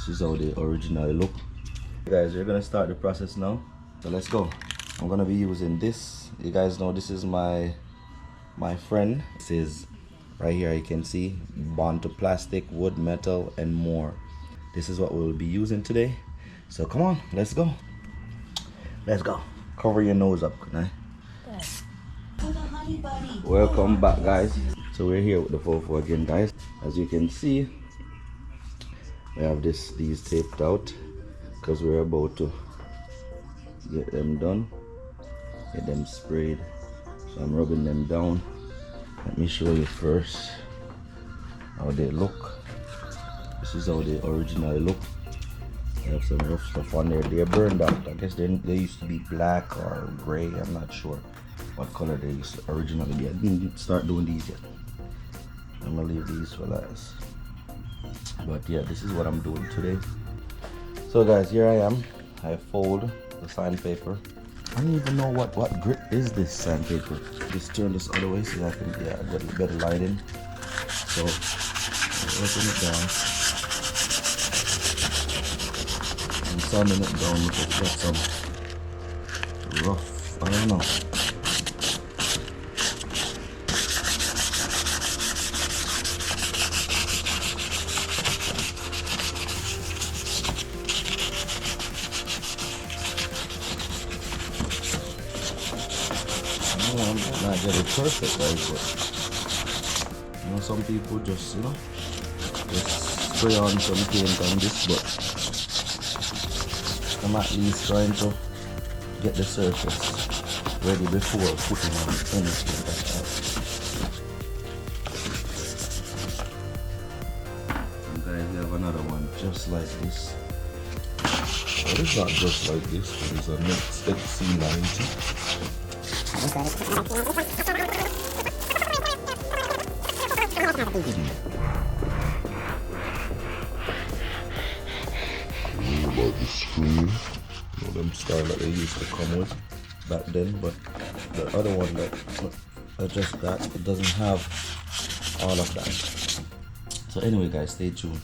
This is how they originally look. Guys, we're gonna start the process now, so let's go. I'm gonna be using this. You guys know this is my friend. This is right here, you can see bond to plastic, wood, metal, and more. This is what we'll be using today, so come on, let's go. Cover your nose up, can I? Welcome back, guys. So we're here with the Fofo again, guys. As you can see, we have these taped out because we're about to get them done, get them sprayed. So I'm rubbing them down. Let me show you first how they look. This is how they originally look. They have some rough stuff on there. They're burned out. I guess they used to be black or gray. I'm not sure what color they used to originally be. I didn't start doing these yet. I'm gonna leave these for last. But yeah, this is what I'm doing today. So guys, here I am. I fold the sandpaper. I don't even know what grit is this sandpaper. Just turn this other way so that I can get a better lighting. So open it down. I'm sanding it down because it's got some rough, I don't know. I'm not get it perfect, guys, but you know, some people just, just spray on some paint on this, but I'm at least trying to get the surface ready before putting on anything like that. And guys, we have another one just like this. Well, it's not just like this, but it's a next XC90. About the screen, them style that they used to come with back then, but the other one that I just got, it doesn't have all of that. So anyway, guys, stay tuned.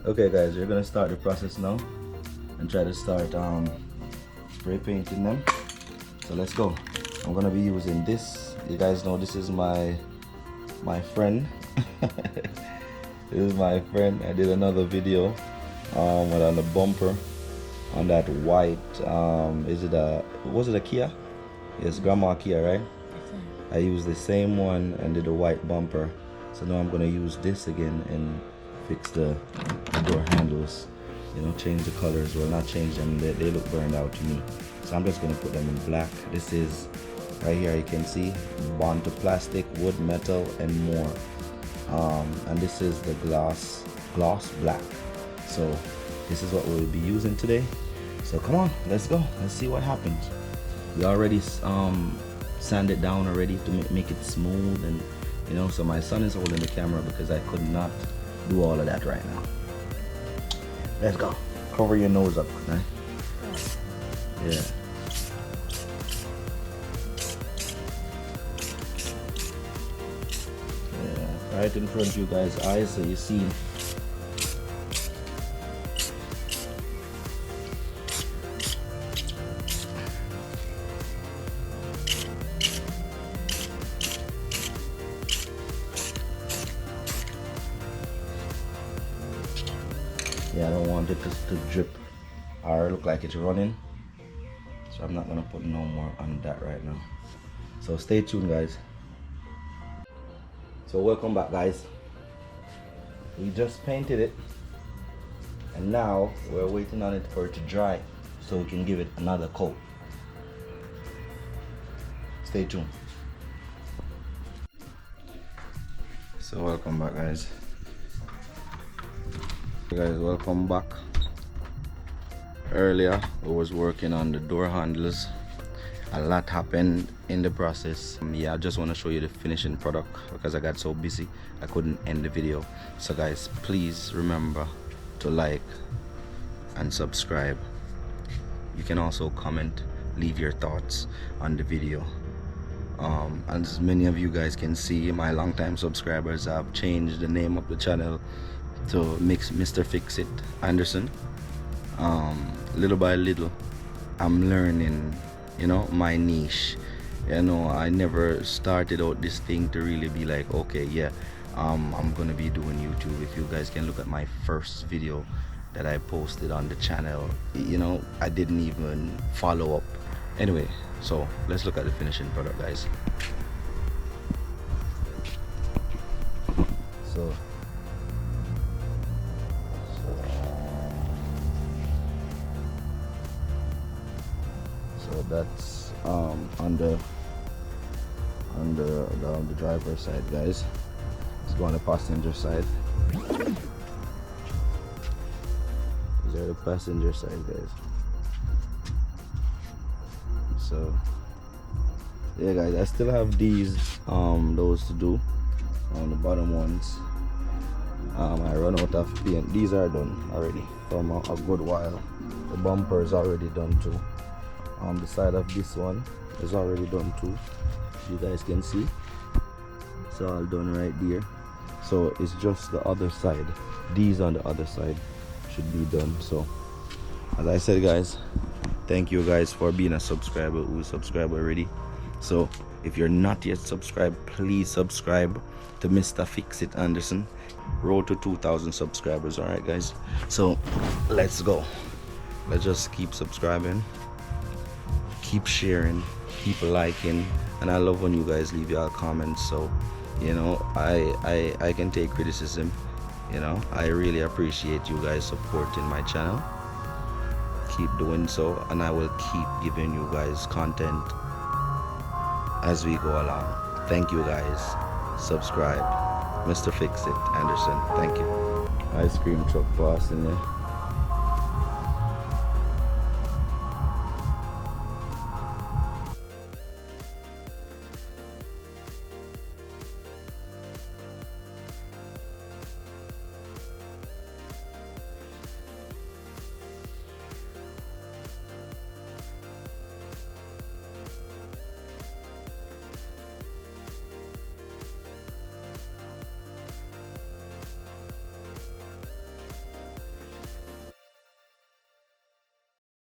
Okay guys, we're gonna start the process now and try to start spray painting them. So let's go. I'm gonna be using this. You guys know this is my friend. This is my friend. I did another video on the bumper on that white was it a Kia? Yes, Grandma Kia, right? I used the same one and did a white bumper. So now I'm gonna use this again and fix the door handles. Change the colors. Well, not change them. They look burned out to me. So I'm just gonna put them in black. This is right here, you can see bond to plastic, wood, metal, and more. And this is the gloss black. So this is what we'll be using today. So come on, let's go. Let's see what happens. We already sanded it down already to make it smooth, and so my son is holding the camera because I could not do all of that right now. Let's go. Cover your nose up, right? Yeah. Right in front of you guys' eyes, so you see. Yeah, I don't want it to drip or look like it's running, so I'm not gonna put no more on that right now. So stay tuned, guys. So welcome back, guys. We just painted it and now we're waiting on it for it to dry so we can give it another coat. Stay tuned. So welcome back, guys. Hey guys, welcome back. Earlier we was working on the door handles. A lot happened in the process. Yeah, I just want to show you the finishing product because I got so busy I couldn't end the video. So guys, please remember to like and subscribe. You can also comment, leave your thoughts on the video. As many of you guys can see, my longtime subscribers have changed the name of the channel to mix Mr. Fix It Anderson. Little by little, I'm learning, my niche. I never started out this thing to really be like, okay, yeah, I'm gonna be doing YouTube. If you guys can look at my first video that I posted on the channel, I didn't even follow up. Anyway, so let's look at the finishing product, guys. So that's on the driver's side, guys. Let's go on the passenger side. These are the passenger side, guys. So yeah, guys, I still have these those to do on the bottom ones. I run out of paint. These are done already from a good while. The bumper is already done too. The side of this one is already done too. You guys can see it's all done right there. So it's just the other side. These on the other side should be done. So as I said, guys, thank you guys for being a subscriber who is subscribed already. So if you're not yet subscribed, please subscribe to Mr. Fix It Anderson. Road to 2,000 subscribers. All right, guys, so let's go. Let's just keep subscribing, keep sharing, keep liking, and I love when you guys leave your comments. So I can take criticism. I really appreciate you guys supporting my channel. Keep doing so, and I will keep giving you guys content as we go along. Thank you, guys. Subscribe. Mr. Fix It Anderson. Thank you. Ice cream truck passing there.